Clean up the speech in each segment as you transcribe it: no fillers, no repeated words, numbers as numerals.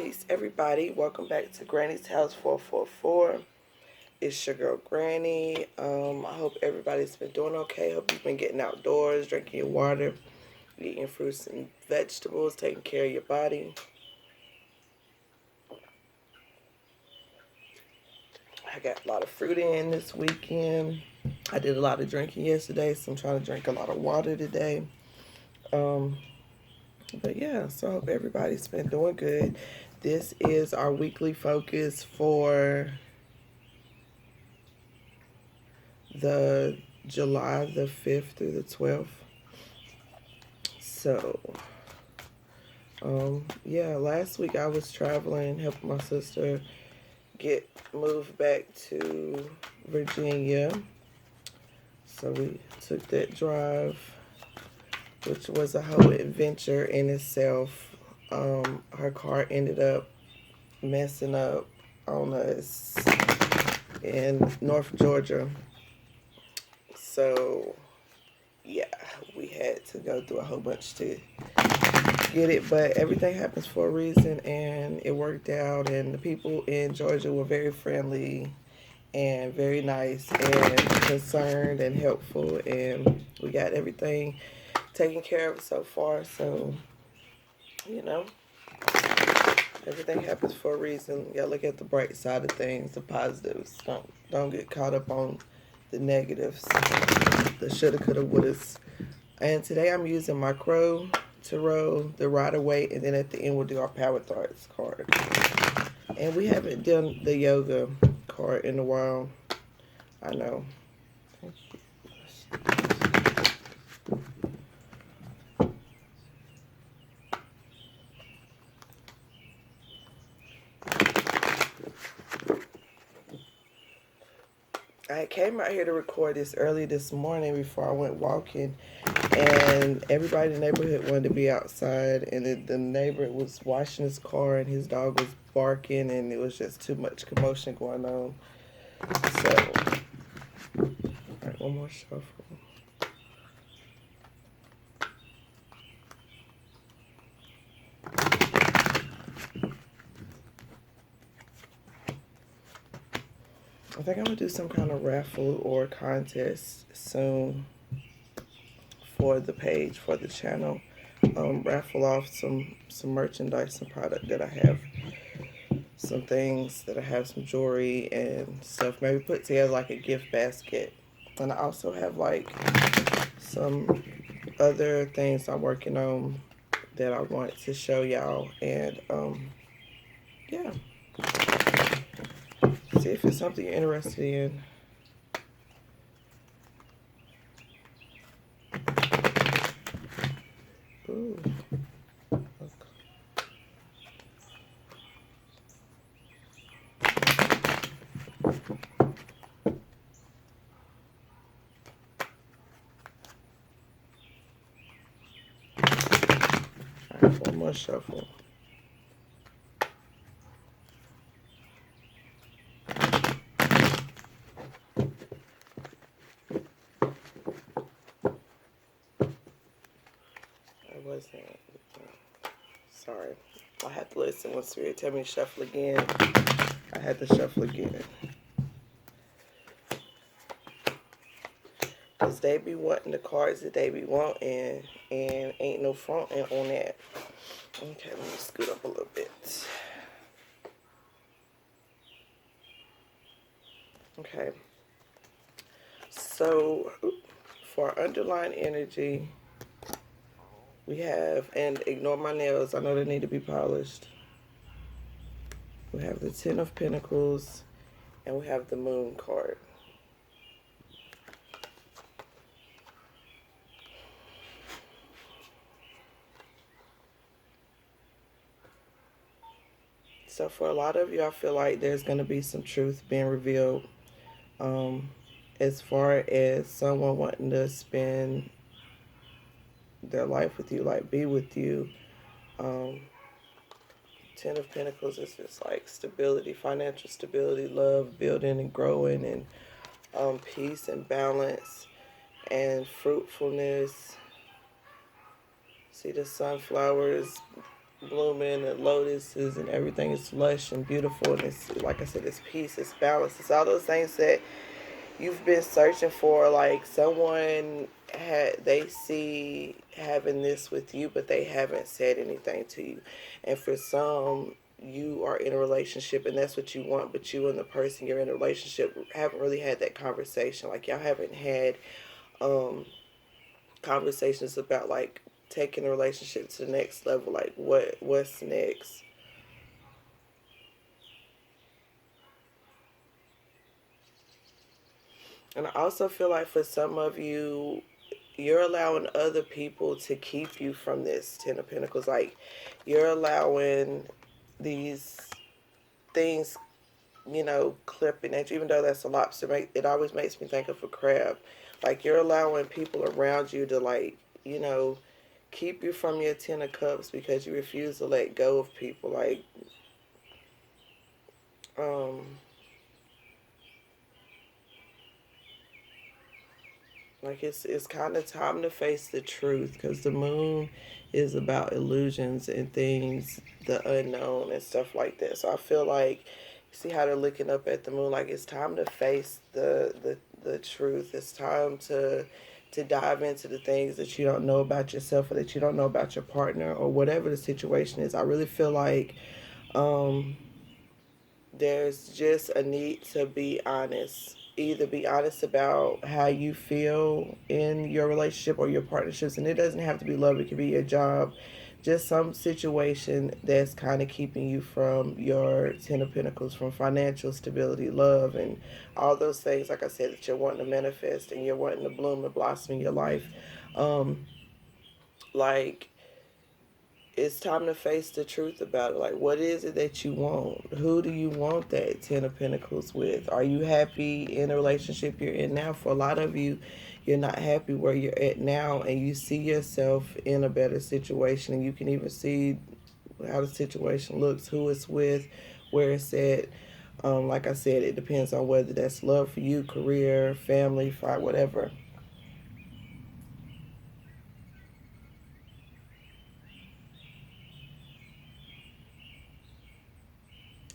Peace, everybody. Welcome back to Granny's House 444. It's your girl Granny. I hope everybody's been doing okay. Hope you've been getting outdoors, drinking your water, eating fruits and vegetables, taking care of your body. I got a lot of fruit in this weekend. I did a lot of drinking yesterday, so I'm trying to drink a lot of water today. But yeah, so I hope everybody's been doing good. This is our weekly focus for the July the 5th through the 12th. So, yeah, last week I was traveling, helping my sister get moved back to Virginia. So we took that drive, which was a whole adventure in itself. Her car ended up messing up on us in North Georgia. So, yeah, we had to go through a whole bunch to get it, but everything happens for a reason, and it worked out, and the people in Georgia were very friendly and very nice and concerned and helpful, and we got everything taken care of so far. So, you know, everything happens for a reason. You gotta look at the bright side of things, the positives. Don't get caught up on the negatives, the shoulda, coulda, wouldas. And today I'm using my Crow Tarot, the Rider Waite, and then at the end we'll do our Power Thoughts card. And we haven't done the yoga card in a while. I know. I came out here to record this early this morning before I went walking, and everybody in the neighborhood wanted to be outside, and the neighbor was washing his car and his dog was barking, and it was just too much commotion going on. So, alright, one more shuffle. I think I'm going to do some kind of raffle or contest soon for the page, for the channel. Raffle off some merchandise, some product that I have, some things that I have, some jewelry and stuff. Maybe put together like a gift basket. And I also have like some other things I'm working on that I want to show y'all. And yeah, see if it's something you're interested in. Ooh. Alright, one more shuffle. Sorry. I had to listen when Spirit tell me to shuffle again. I had to shuffle again. Because they be wanting the cards that they be wanting, and ain't no front end on that. Okay, let me scoot up a little bit. Okay. So, for our underlying energy, we have, and ignore my nails, I know they need to be polished. We have the Ten of Pentacles, and we have the Moon card. So for a lot of you, I feel like there's going to be some truth being revealed. As far as someone wanting to spend their life with you, like be with you. Ten of Pentacles is just like stability, financial stability, love, building and growing, and peace and balance and fruitfulness. See the sunflowers blooming and lotuses and everything is lush and beautiful, and it's like I said, it's peace, it's balance, it's all those things that you've been searching for. Like someone they see having this with you, but they haven't said anything to you. And for some, you are in a relationship and that's what you want, but you and the person you're in a relationship haven't really had that conversation. Like y'all haven't had um conversations about like taking a relationship to the next level. Like what's next. And I also feel like for some of you, you're allowing other people to keep you from this Ten of Pentacles. Like you're allowing these things, clipping at you. Even though that's a lobster, it always makes me think of a crab. Like you're allowing people around you to like, keep you from your Ten of Cups because you refuse to let go of people. Um, like it's kind of time to face the truth because the moon is about illusions and things, the unknown and stuff like that. So I feel like, see how they're looking up at the moon, like it's time to face the truth. It's time to dive into the things that you don't know about yourself or that you don't know about your partner or whatever the situation is. I really feel like um there's just a need to be honest. Either be honest about how you feel in your relationship or your partnerships, and it doesn't have to be love, it could be your job, just some situation that's kind of keeping you from your Ten of Pentacles, from financial stability, love, and all those things, like I said, that you're wanting to manifest and you're wanting to bloom and blossom in your life. Um, like it's time to face the truth about it. Like, what is it that you want? Who do you want that Ten of Pentacles with? Are you happy in the relationship you're in now? For a lot of you, you're not happy where you're at now, and you see yourself in a better situation, and you can even see how the situation looks, who it's with, where it's at. Like I said, it depends on whether that's love for you, career, family, fight, whatever.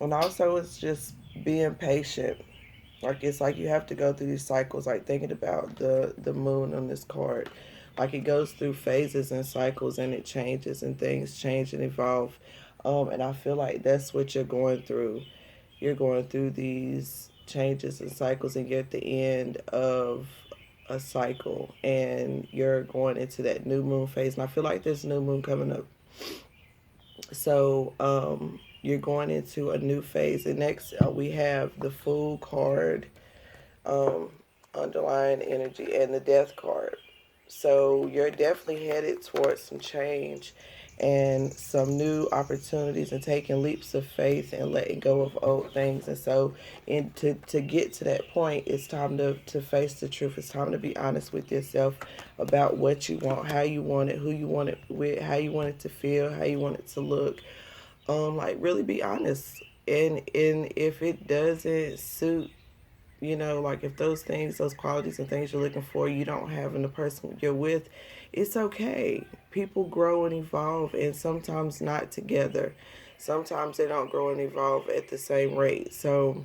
And also, it's just being patient. Like it's like you have to go through these cycles. Like thinking about the moon on this card, like it goes through phases and cycles, and it changes and things change and evolve. And I feel like that's what you're going through. You're going through these changes and cycles, and you're at the end of a cycle, and you're going into that new moon phase. And I feel like there's new moon coming up. So you're going into a new phase. And next we have the Fool card, um, underlying energy, and the Death card. So you're definitely headed towards some change and some new opportunities and taking leaps of faith and letting go of old things. And so to get to that point, it's time to face the truth. It's time to be honest with yourself about what you want, how you want it, who you want it with, how you want it to feel, how you want it to look. Like really be honest. And if it doesn't suit, like if those things, those qualities and things you're looking for, you don't have in the person you're with, it's okay. People grow and evolve, and sometimes not together. Sometimes they don't grow and evolve at the same rate. So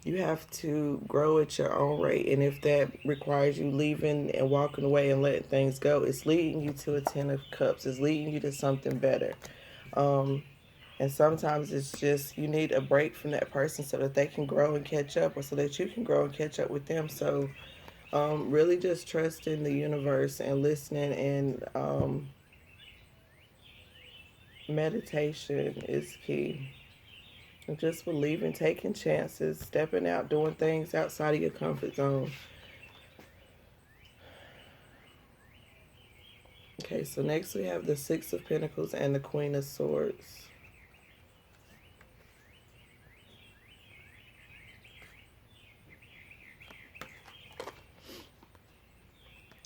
you have to grow at your own rate. And if that requires you leaving and walking away and letting things go, it's leading you to a Ten of Cups. It's leading you to something better. Um, and sometimes it's just you need a break from that person so that they can grow and catch up, or so that you can grow and catch up with them. So really just trusting the universe and listening, and meditation is key. And just believing, taking chances, stepping out, doing things outside of your comfort zone. Okay, so next we have the Six of Pentacles and the Queen of Swords.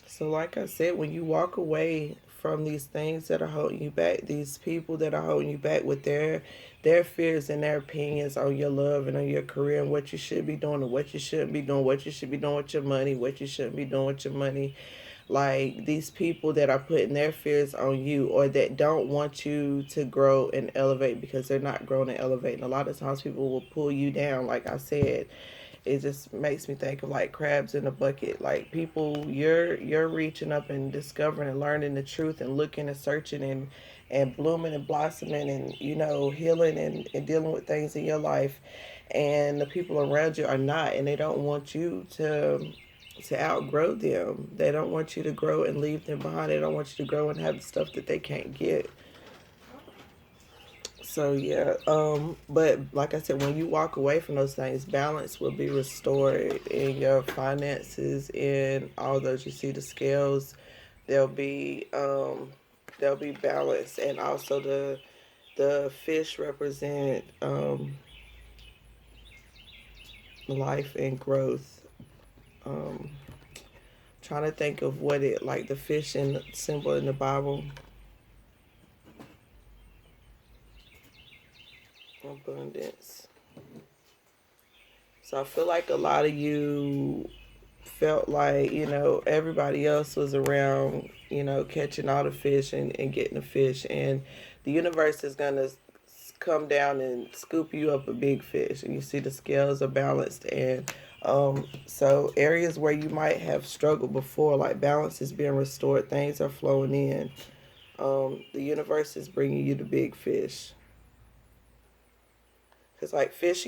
So, like I said, when you walk away from these things that are holding you back, these people that are holding you back with their fears and their opinions on your love and on your career and what you should be doing and what you shouldn't be doing, what you should be doing with your money, what you shouldn't be doing with your money. like these people that are putting their fears on you, or that don't want you to grow and elevate because they're not growing and elevating. A lot of times people will pull you down, like I said. It just makes me think of like crabs in a bucket. Like people, you're reaching up and discovering and learning the truth and looking and searching and blooming and blossoming and healing and dealing with things in your life, and the people around you are not, and they don't want you to outgrow them. They don't want you to grow and leave them behind. They don't want you to grow and have the stuff that they can't get. So yeah, but like I said, when you walk away from those things, balance will be restored in your finances, in all those. You see the scales, they'll be balanced, and also the fish represent life and growth. Um, Trying to think of what it, like the fish and symbol in the Bible. Abundance. So I feel like a lot of you felt like, everybody else was around, catching all the fish and getting the fish. And the universe is going to come down and scoop you up a big fish. And you see the scales are balanced. And so areas where you might have struggled before, like balance is being restored, things are flowing in. The universe is bringing you the big fish. Because, like, fish,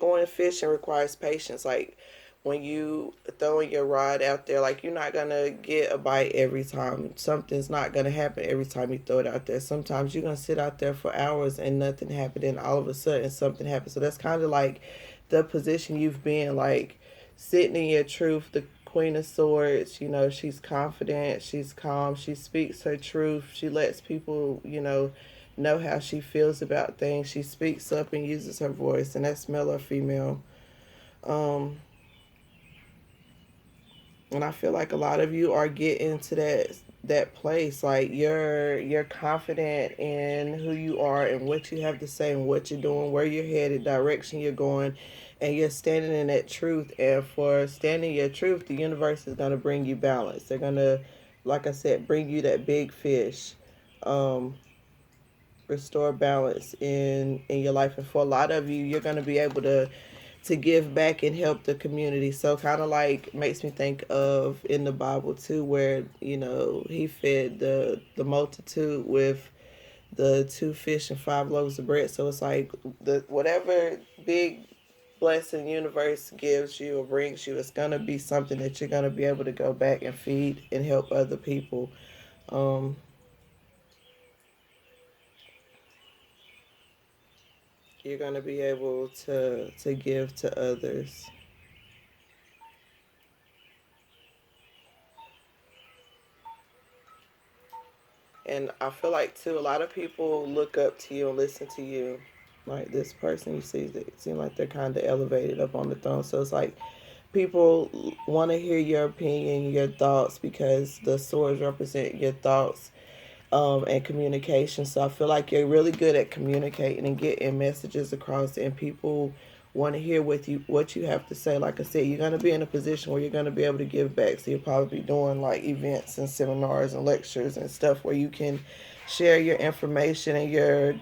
going fishing requires patience. Like, when you throwing your rod out there, like, you're not going to get a bite every time. Something's not going to happen every time you throw it out there. Sometimes you're going to sit out there for hours and nothing happened, and all of a sudden something happens. So that's kind of like the position you've been, like, sitting in your truth. The Queen of Swords, she's confident, she's calm, she speaks her truth, she lets people, know how she feels about things. She speaks up and uses her voice, and that's male or female. Um, and I feel like a lot of you are getting to that place. Like you're confident in who you are and what you have to say and what you're doing, where you're headed, direction you're going, and you're standing in that truth. And for standing your truth, the universe is gonna bring you balance. They're gonna, like I said, bring you that big fish. Um, Restore balance in your life, and for a lot of you, you're going to be able to give back and help the community. So kind of like makes me think of in the Bible too, where he fed the multitude with the 2 fish and 5 loaves of bread. So it's like the whatever big blessing universe gives you or brings you, it's going to be something that you're going to be able to go back and feed and help other people. um you're going to be able to give to others. And I feel like too, a lot of people look up to you and listen to you. Like this person you see, they seem like they're kind of elevated up on the throne. So it's like people want to hear your opinion, your thoughts, because the swords represent your thoughts, and communication. So I feel like you're really good at communicating and getting messages across, and people want to hear what you have to say. Like I said, you're gonna be in a position where you're gonna be able to give back. So you'll probably be doing like events and seminars and lectures and stuff where you can share your information and your,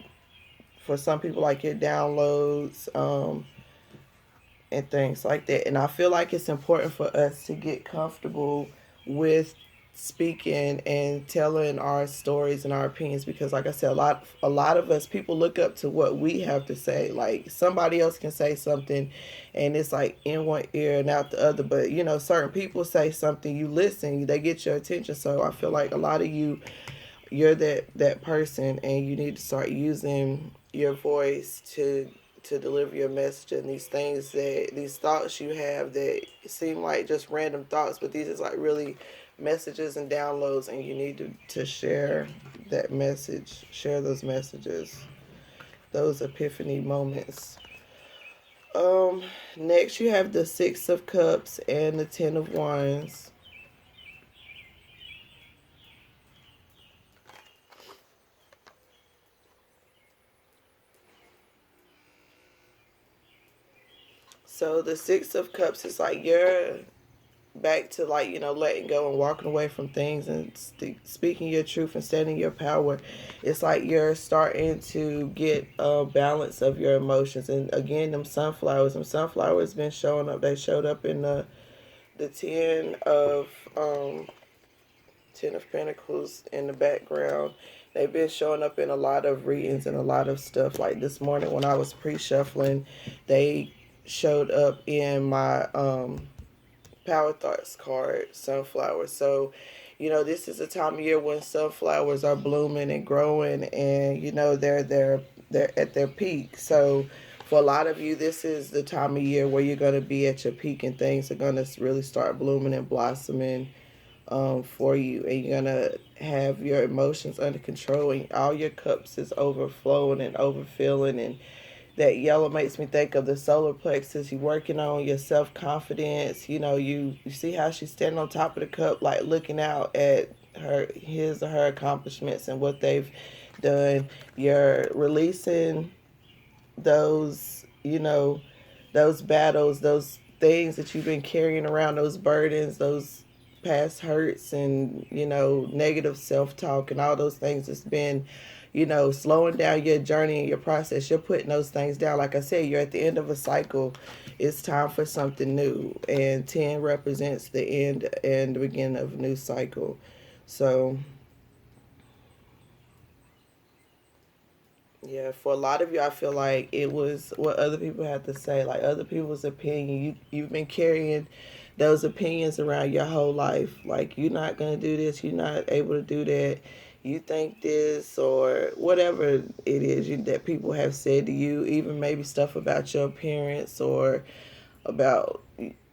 for some people, like your downloads, and things like that. And I feel like it's important for us to get comfortable with speaking and telling our stories and our opinions, because like I said, a lot of us, people look up to what we have to say. Like somebody else can say something and it's like in one ear and out the other, but certain people say something, you listen, they get your attention. So I feel like a lot of you, you're that person, and you need to start using your voice to deliver your message. And these things, that these thoughts you have that seem like just random thoughts, but these is like really messages and downloads, and you need to share that message, share those messages, those epiphany moments. Next you have the 6 of Cups and the 10 of Wands. So the 6 of Cups is like you're back to, like, letting go and walking away from things and speaking your truth and standing your power. It's like you're starting to get a balance of your emotions. And again, them sunflowers been showing up. They showed up in the um 10 of Pentacles in the background. They've been showing up in a lot of readings and a lot of stuff. Like this morning when I was pre-shuffling, they showed up in my Power Thoughts card, sunflowers. So, this is a time of year when sunflowers are blooming and growing, and they're at their peak. So, for a lot of you, this is the time of year where you're going to be at your peak, and things are going to really start blooming and blossoming for you, and you're gonna have your emotions under control, and all your cups is overflowing and overfilling. And that yellow makes me think of the solar plexus. You working on your self-confidence. You see how she's standing on top of the cup, like looking out at his or her accomplishments and what they've done. You're releasing those, those battles, those things that you've been carrying around, those burdens, those past hurts, and negative self-talk and all those things that's been slowing down your journey and your process. You're putting those things down. Like I said, you're at the end of a cycle. It's time for something new, and 10 represents the end and the beginning of a new cycle. So yeah, for a lot of you, I feel like it was what other people had to say, like other people's opinion. You've been carrying those opinions around your whole life. Like, you're not gonna do this, you're not able to do that. You think this, or whatever it is that people have said to you, even maybe stuff about your appearance or about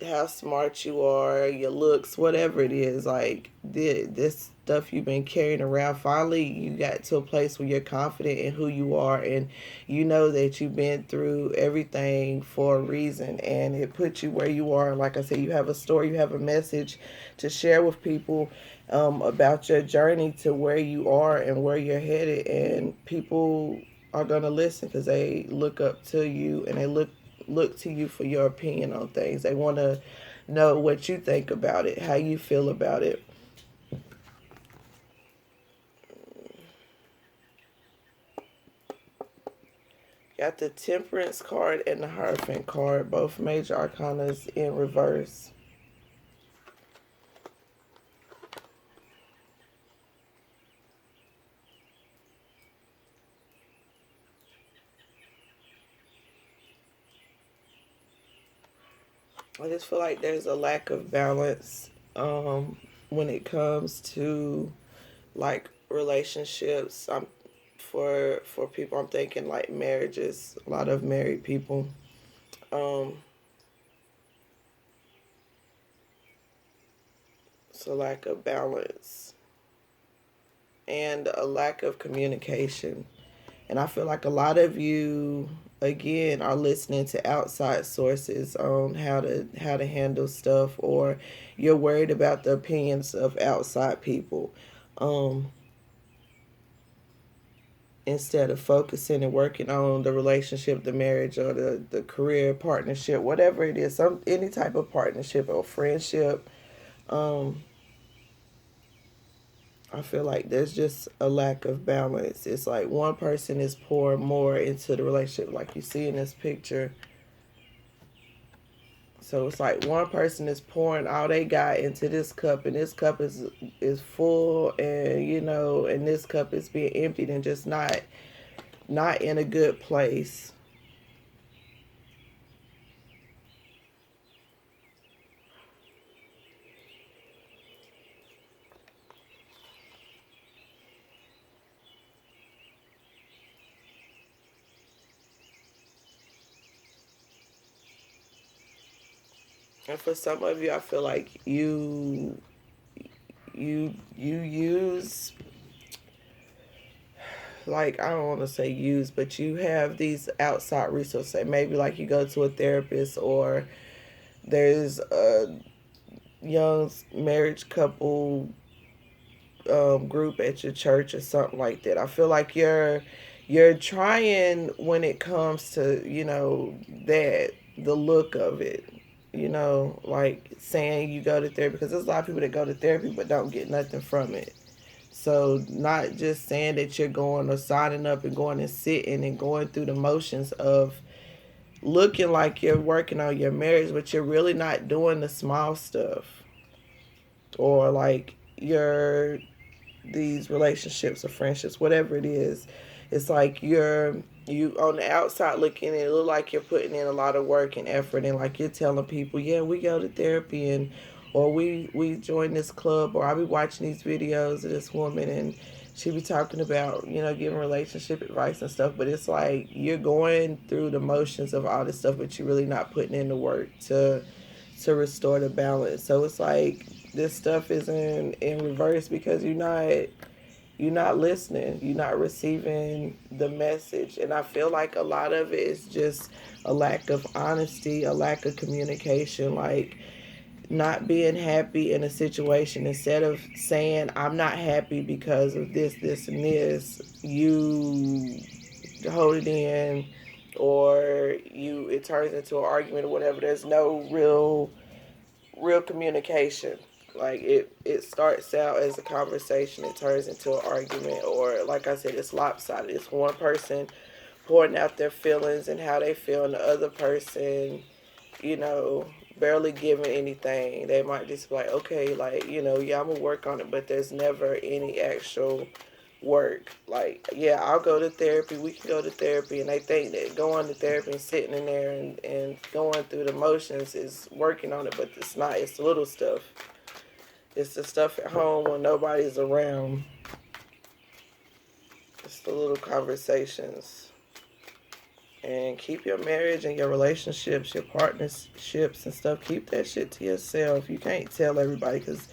how smart you are, your looks, whatever it is. Like, this stuff you've been carrying around, finally you got to a place where you're confident in who you are, and you know that you've been through everything for a reason, and it put you where you are. Like I said, you have a story, you have a message to share with people about your journey to where you are and where you're headed, and people are going to listen because they look up to you, and they look to you for your opinion on things. They want to know what you think about it, how you feel about it. Got the Temperance card and the Hierophant card, both major arcanas in reverse. I just feel like there's a lack of balance when it comes to, like, relationships. For people, I'm thinking like marriages. A lot of married people. Um, it's a lack of balance and a lack of communication. And I feel like a lot of you, again, are listening to outside sources on how to handle stuff, or you're worried about the opinions of outside people, um, instead of focusing and working on the relationship, the marriage, or the career partnership, whatever it is, any type of partnership or friendship. Um, I feel like there's just a lack of balance. It's like one person is pouring more into the relationship, like you see in this picture. So it's like one person is pouring all they got into this cup, and this cup is full, and and this cup is being emptied and just not in a good place. And for some of you, I feel like you use, like, I don't want to say use, but you have these outside resources. Maybe like you go to a therapist, or there's a young marriage couple group at your church or something like that. I feel like you're trying when it comes to that, the look of it. You know, like saying you go to therapy, because there's a lot of people that go to therapy but don't get nothing from it. So not just saying that you're going or signing up and going and sitting and going through the motions of looking like you're working on your marriage, but you're really not doing the small stuff, or like your these relationships or friendships, whatever it is. It's like you on the outside looking, it look like you're putting in a lot of work and effort, and like you're telling people, yeah, we go to therapy, and or we join this club, or I be watching these videos of this woman, and she be talking about, you know, giving relationship advice and stuff. But it's like you're going through the motions of all this stuff, but you're really not putting in the work to restore the balance. So it's like this stuff is in reverse, because you're not listening, you're not receiving the message. And I feel like a lot of it is just a lack of honesty, a lack of communication, like not being happy in a situation. Instead of saying I'm not happy because of this and this, you hold it in, or it turns into an argument or whatever. There's no real communication. Like it starts out as a conversation, it turns into an argument, or like I said, it's lopsided. It's one person pouring out their feelings and how they feel, and the other person, you know, barely giving anything. They might just be like, okay, like, you know, yeah, I'm gonna work on it, but there's never any actual work. Like, yeah, I'll go to therapy, we can go to therapy, and they think that going to therapy and sitting in there and going through the motions is working on it, but it's not. It's the little stuff. It's the stuff at home when nobody's around. It's the little conversations. And keep your marriage and your relationships, your partnerships and stuff, keep that shit to yourself. You can't tell everybody, because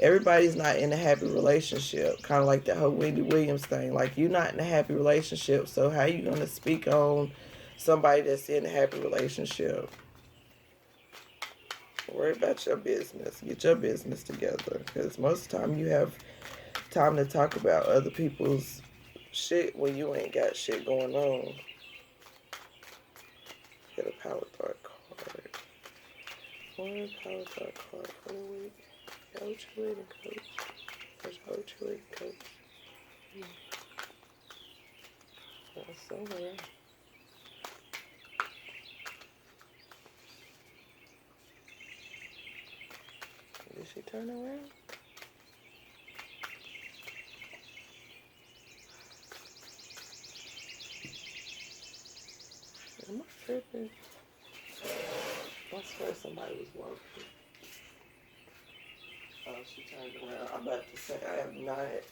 everybody's not in a happy relationship. Kind of like that whole Wendy Williams thing. Like, you're not in a happy relationship, so how you going to speak on somebody that's in a happy relationship? Worry about your business. Get your business together, because most of the time you have time to talk about other people's shit when you ain't got shit going on. Get a power thought card. One power thought card for the week. Yeah, what you reading, Coach? What you reading, Coach? That's somewhere. Did she turn around? Am I tripping? I swear somebody was walking. Oh, she turned around. I'm about to say I am not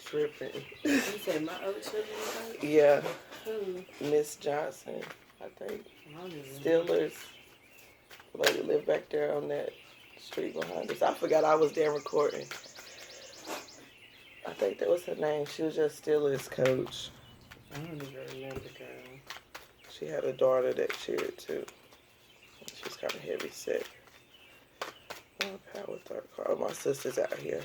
tripping. You said my old children? Yeah. Who? Miss Johnson, I think. I Steelers. The lady lived back there on that street behind us. I forgot I was there recording. I think that was her name. She was just Steelers coach. I don't even remember, girl. She had a daughter that cheered too. She's kind of heavy set. Oh, power thought card. Oh, my sister's out here.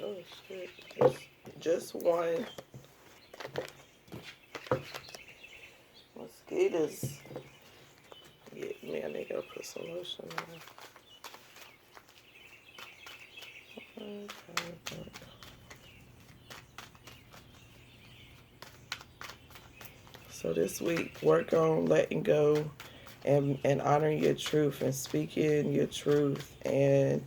Oh shit! Just one. Mosquitoes. Get me. I need to put some lotion on. So this week, work on letting go and honoring your truth and speaking your truth, and,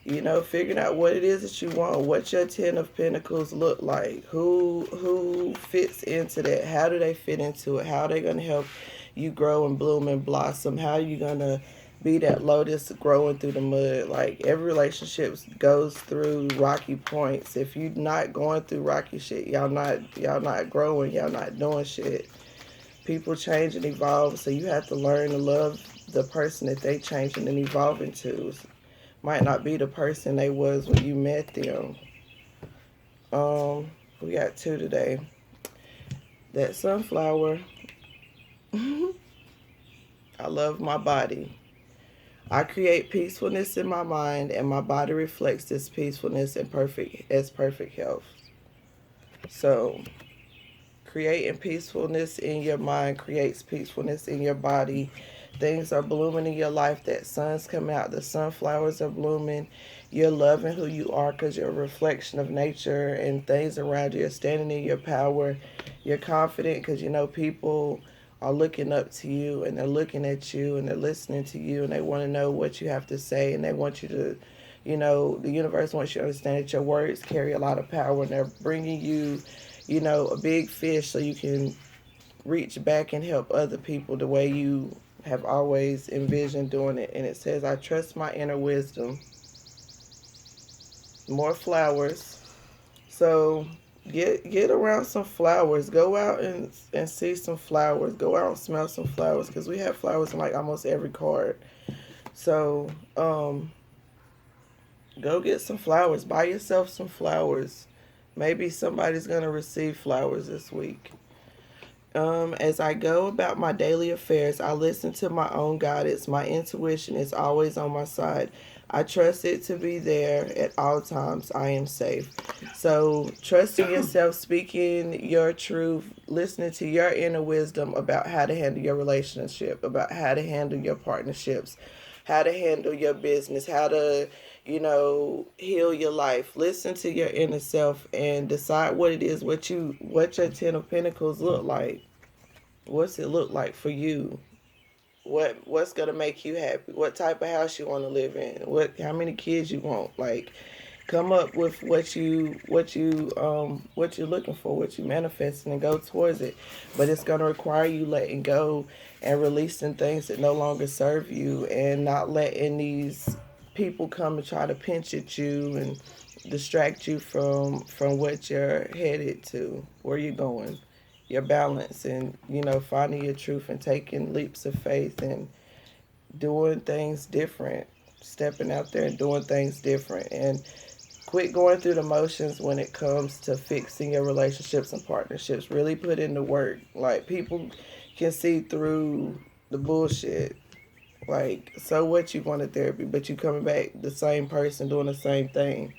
you know, figuring out what it is that you want, what your 10 of Pentacles look like, who fits into that, how do they fit into it, how are they going to help you grow and bloom and blossom, how are you going to be that lotus growing through the mud. Like, every relationship goes through rocky points. If you're not going through rocky shit, y'all not growing, y'all not doing shit. People change and evolve, so you have to learn to love the person that they changing and evolving to. Might not be the person they was when you met them. We got two today. That sunflower. I love my body. I create peacefulness in my mind, and my body reflects this peacefulness and perfect health. So creating peacefulness in your mind creates peacefulness in your body. Things are blooming in your life. That sun's coming out. The sunflowers are blooming. You're loving who you are because you're a reflection of nature and things around you. You're standing in your power. You're confident because you know people are looking up to you and they're looking at you and they're listening to you and they want to know what you have to say and they want you to, you know, the universe wants you to understand that your words carry a lot of power and they're bringing you, you know, a big fish so you can reach back and help other people the way you have always envisioned doing it. And it says, I trust my inner wisdom. More flowers. So get around some flowers. Go out and see some flowers. Go out and smell some flowers because we have flowers in like almost every card. So go get some flowers. Buy yourself some flowers. Maybe somebody's gonna receive flowers this week. As I go about my daily affairs, I listen to my own guidance. My intuition is always on my side. I trust it to be there at all times. I am safe. So, trusting yourself, speaking your truth, listening to your inner wisdom about how to handle your relationship, about how to handle your partnerships, how to handle your business, how to, you know, heal your life. Listen to your inner self and decide what it is, what your 10 of Pentacles look like. What's it look like for you? What's gonna make you happy? What type of house you want to live in? How many kids you want? Like, come up with what you're looking for, what you manifesting, and go towards it. But it's gonna require you letting go and releasing things that no longer serve you, and not letting these people come and try to pinch at you and distract you from what you're headed to, where you're going, your balance, and you know, finding your truth and taking leaps of faith and doing things different, stepping out there and doing things different, and quit going through the motions when it comes to fixing your relationships and partnerships. Really put in the work. Like, people can see through the bullshit. Like, so what, you wanted therapy, but you coming back the same person doing the same thing.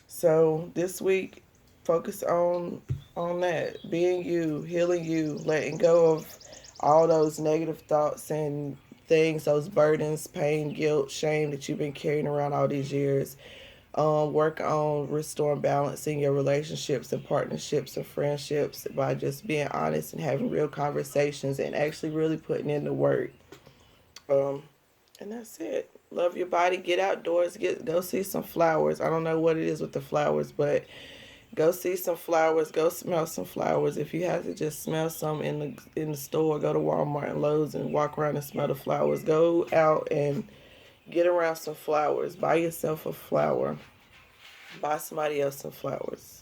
So this week, focus on that, being you, healing you, letting go of all those negative thoughts and things, those burdens, pain, guilt, shame that you've been carrying around all these years. Work on restoring balance in your relationships and partnerships and friendships by just being honest and having real conversations and actually really putting in the work. Um, and that's it. Love your body. Get outdoors. Go see some flowers. I don't know what it is with the flowers, but go see some flowers. Go smell some flowers. If you have to just smell some in the store, go to Walmart and Lowe's and walk around and smell the flowers. Go out and get around some flowers. Buy yourself a flower. Buy somebody else some flowers.